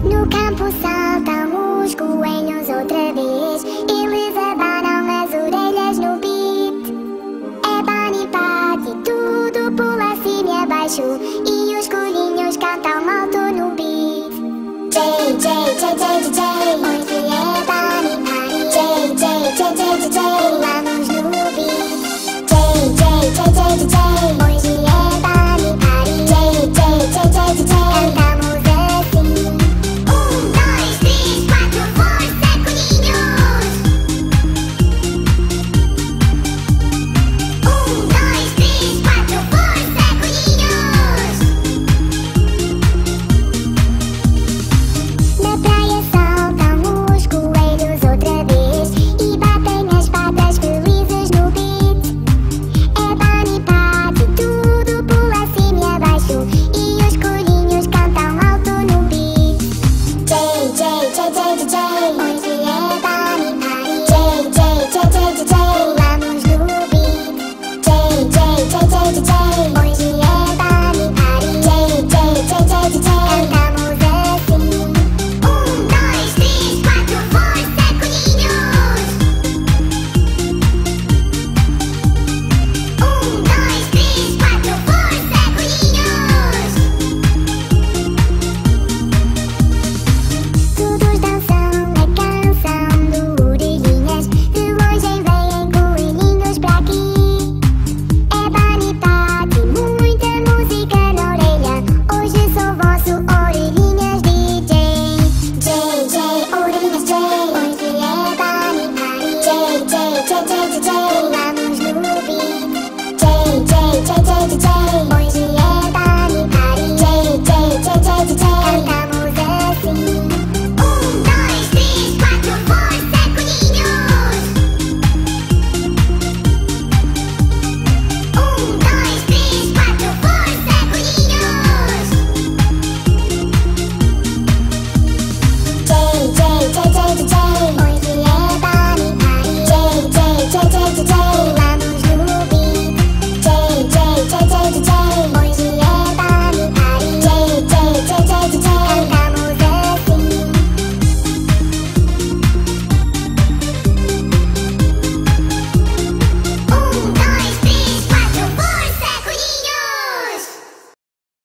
No campo saltam os coelhos outra vez. Eles abanam as orelhas no beat. É Bunny Party, tudo pula acima e abaixo. E os coelhinhos cantam alto no beat. J, J, J, J, J, J.